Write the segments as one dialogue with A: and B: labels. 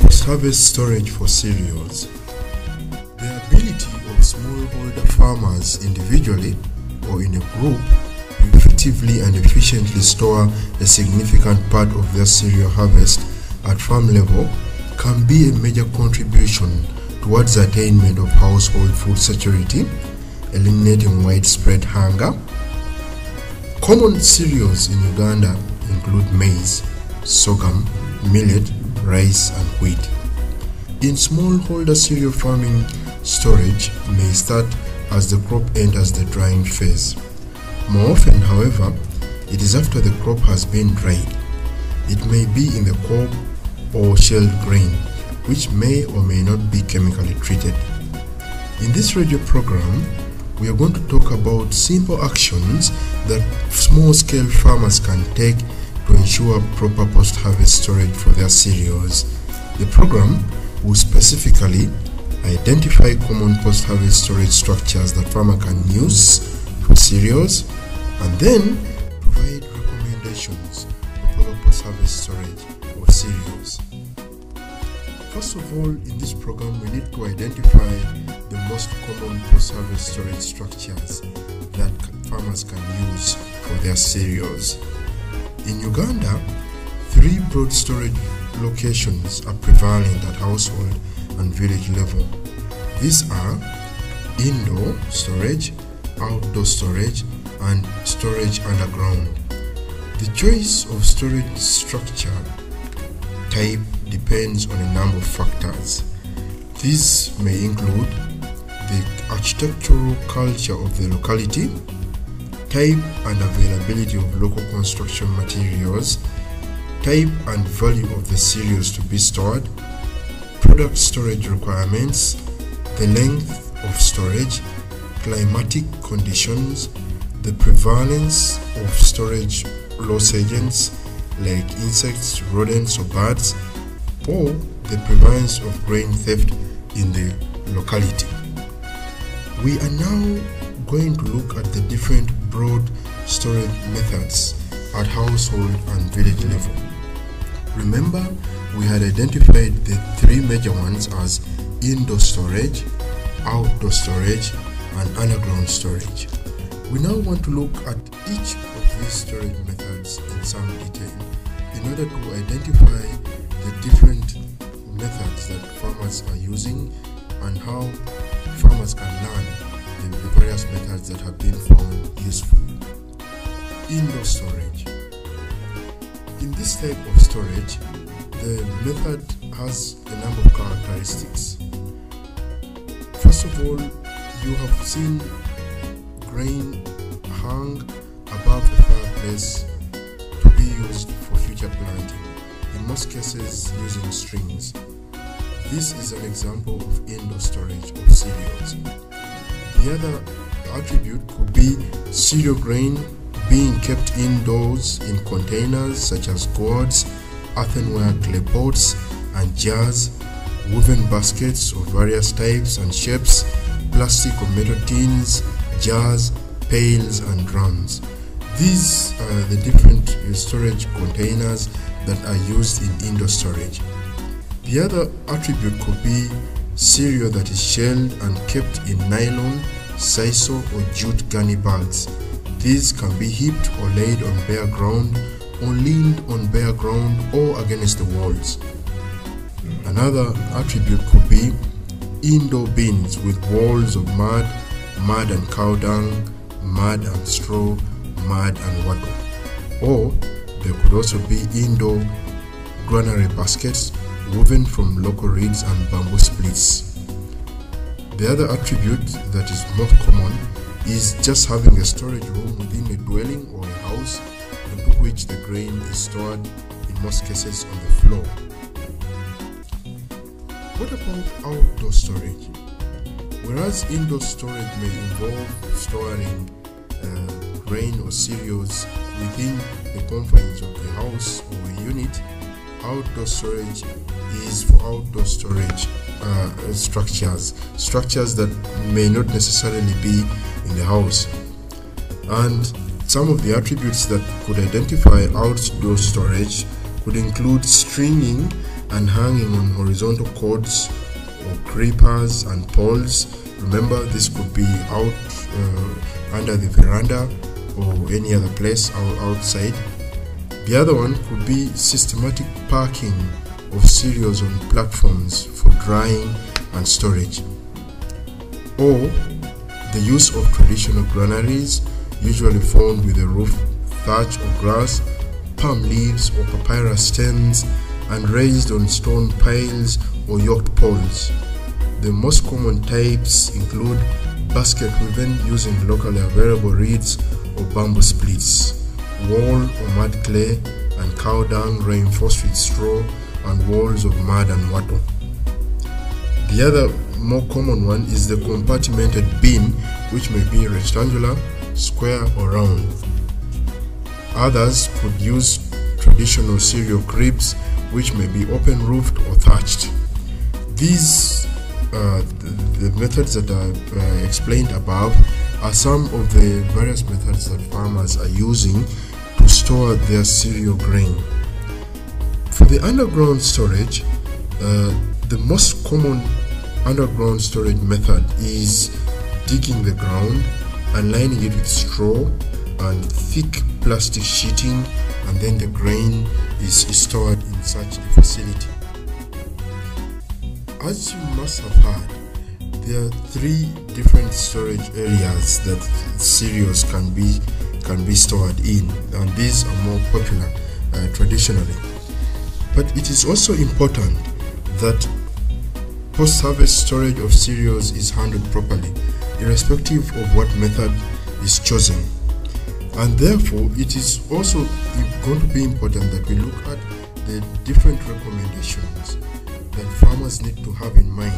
A: Post-harvest storage for cereals. The ability of smallholder farmers individually or in a group to effectively and efficiently store a significant part of their cereal harvest at farm level can be a major contribution towards the attainment of household food security, eliminating widespread hunger. Common cereals in Uganda include maize, sorghum, millet, rice and wheat. In smallholder cereal farming, storage may start as the crop enters the drying phase. More often, however, it is after the crop has been dried. It may be in the cob or shelled grain, which may or may not be chemically treated. In this radio program, we are going to talk about simple actions that small-scale farmers can take to ensure proper post-harvest storage for their cereals. The program will specifically identify common post-harvest storage structures that farmer can use for cereals and then provide recommendations for proper post-harvest storage for cereals. First of all, in this program, we need to identify the most common post-harvest storage structures that farmers can use for their cereals. In Uganda, 3 broad storage locations are prevalent at household and village level. These are indoor storage, outdoor storage, and storage underground. The choice of storage structure type depends on a number of factors. These may include the architectural culture of the locality, type and availability of local construction materials, type and value of the cereals to be stored, product storage requirements, the length of storage, climatic conditions, the prevalence of storage loss agents like insects, rodents or birds, or the prevalence of grain theft in the locality. We are now going to look at the different broad storage methods at household and village level. Remember, we had identified the 3 major ones as indoor storage, outdoor storage, and underground storage. We now want to look at each of these storage methods in some detail in order to identify the different methods that farmers are using and how farmers can learn the various methods that have been found useful. Indoor storage. In this type of storage, the method has a number of characteristics. First of all, you have seen grain hung above the fireplace to be used for future planting, in most cases using strings. This is an example of indoor storage of cereals. The other attribute could be cereal grain being kept indoors in containers such as gourds, earthenware clay pots and jars, woven baskets of various types and shapes, plastic or metal tins, jars, pails and drums. These are the different storage containers that are used in indoor storage. The other attribute could be cereal that is shelled and kept in nylon, sisal or jute gunny bags. These can be heaped or laid on bare ground, or leaned on bare ground or against the walls. Another attribute could be indoor bins with walls of mud, mud and cow dung, mud and straw, mud and wattle. Or there could also be indoor granary baskets woven from local reeds and bamboo splits. The other attribute that is most common is just having a storage room within a dwelling or a house into which the grain is stored, in most cases on the floor. What about outdoor storage? Whereas indoor storage may involve storing grain or cereals within the confines of the house or a unit, outdoor storage is for outdoor storage structures that may not necessarily be in the house. And Some of the attributes that could identify outdoor storage could include stringing and hanging on horizontal cords or creepers and poles. Remember, this could be out under the veranda or any other place outside. The other one could be systematic parking of cereals on platforms for drying and storage, or the use of traditional granaries, usually formed with a roof, thatch or grass, palm leaves or papyrus stems, and raised on stone piles or yoked poles. The most common types include basket woven using locally available reeds or bamboo splits, wall or mud clay and cow dung reinforced with straw, and walls of mud and wattle. The other more common one is the compartmented bin, which may be rectangular, square or round. Others could use traditional cereal cribs, which may be open-roofed or thatched. These the methods that I explained above are some of the various methods that farmers are using to store their cereal grain. For the underground storage, the most common underground storage method is digging the ground and lining it with straw and thick plastic sheeting, and then the grain is stored in such a facility. As you must have heard, there are 3 different storage areas that cereals can be stored in, and these are more popular traditionally. But it is also important that post-harvest storage of cereals is handled properly, irrespective of what method is chosen. And therefore, it is also going to be important that we look at the different recommendations that farmers need to have in mind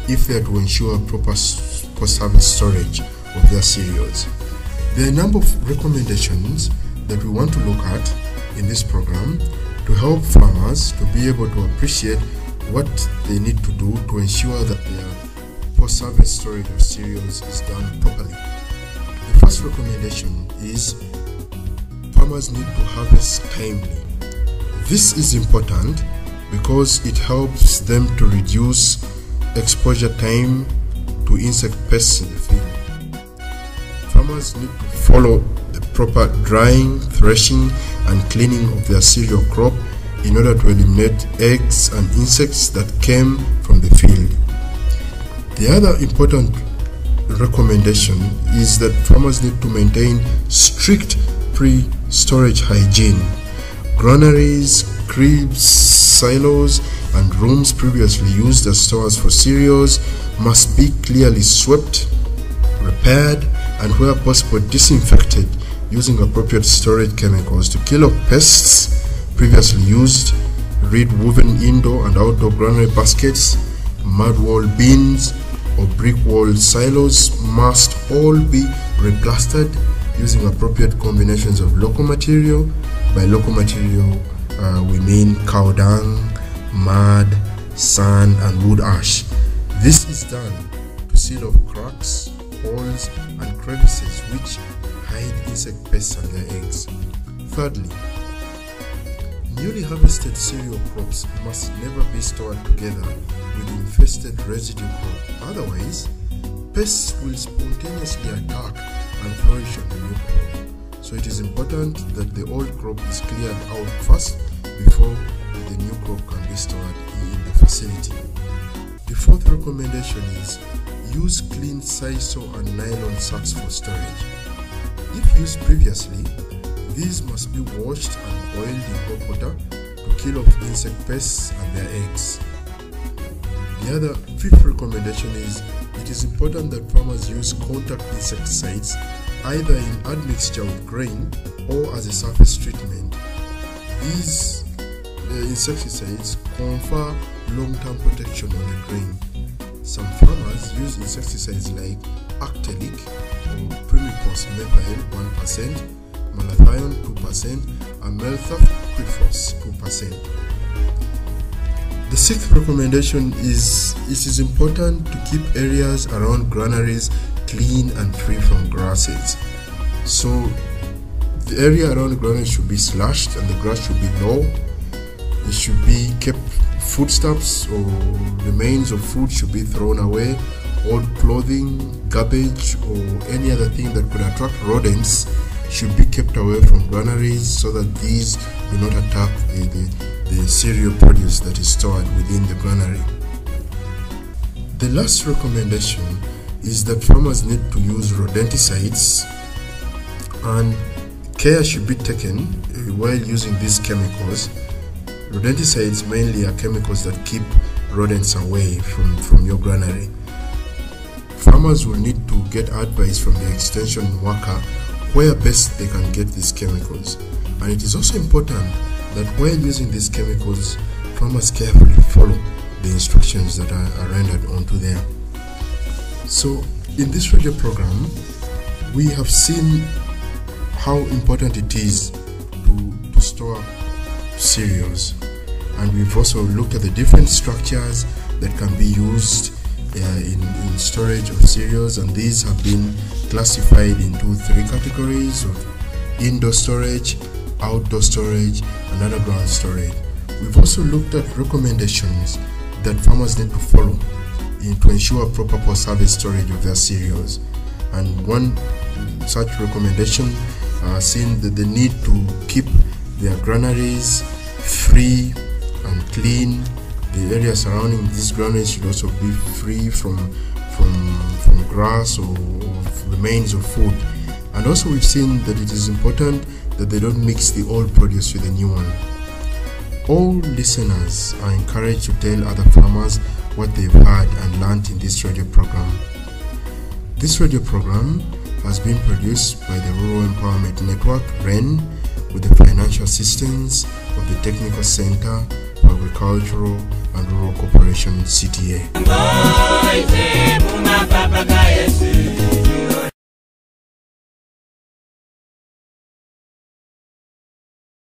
A: if they are to ensure proper post-harvest storage of their cereals. There are a number of recommendations that we want to look at in this program to help farmers to be able to appreciate what they need to do to ensure that their post-harvest storage of cereals is done properly. The first recommendation is farmers need to harvest timely. This is important because it helps them to reduce exposure time to insect pests in the field. Farmers need to follow the proper drying, threshing, and cleaning of their cereal crop in order to eliminate eggs and insects that came from the field. The other important recommendation is that farmers need to maintain strict pre-storage hygiene. Granaries, cribs, silos, and rooms previously used as stores for cereals must be clearly swept, repaired, and where possible disinfected using appropriate storage chemicals to kill off pests previously used. Reed woven indoor and outdoor granary baskets, mud wall bins, or brick wall silos must all be replastered using appropriate combinations of local material. By local material, we mean cow dung, mud, sand, and wood ash. This is done to seal off cracks, holes, and crevices which hide insect pests and their eggs. Thirdly, newly harvested cereal crops must never be stored together with infested residue crop. Otherwise, pests will spontaneously attack and flourish on the new crop. So it is important that the old crop is cleared out first before the new crop can be stored in the facility. The fourth recommendation is use clean sisal and nylon sacks for storage. If used previously, these must be washed and boiled in hot water to kill off insect pests and their eggs. The other fifth recommendation is it is important that farmers use contact insecticides either in admixture with grain or as a surface treatment. These insecticides confer long-term protection on the grain. Some farmers use insecticides like Actelic or Primipos methyl 1%, malathion 2%, and melthaphosphorus 2%. The sixth recommendation is it is important to keep areas around granaries clean and free from grasses. So The area around the granary should be slashed and the grass should be low. It should be kept. Foodstuffs or remains of food should be thrown away. Old clothing, garbage, or any other thing that could attract rodents should be kept away from granaries so that these do not attack the cereal produce that is stored within the granary. The last recommendation is that farmers need to use rodenticides, and care should be taken while using these chemicals. Rodenticides mainly are chemicals that keep rodents away from your granary. Farmers will need to get advice from the extension worker where best they can get these chemicals. And it is also important that while using these chemicals, farmers carefully follow the instructions that are rendered onto there. So in this radio program, we have seen how important it is to store cereals, and we've also looked at the different structures that can be used in storage of cereals, and these have been classified into 3 categories of indoor storage, outdoor storage, and underground storage. We've also looked at recommendations that farmers need to follow to ensure proper post-harvest storage of their cereals, and one such recommendation seen that they need to keep their granaries free and clean. The area surrounding these granaries should also be free from grass or remains of food. And also we've seen that it is important that they don't mix the old produce with the new one. All listeners are encouraged to tell other farmers what they've heard and learned in this radio program. This radio program has been produced by the Rural Empowerment Network, REN, with the financial assistance of the Technical Center for Agricultural and Rural Cooperation, CTA.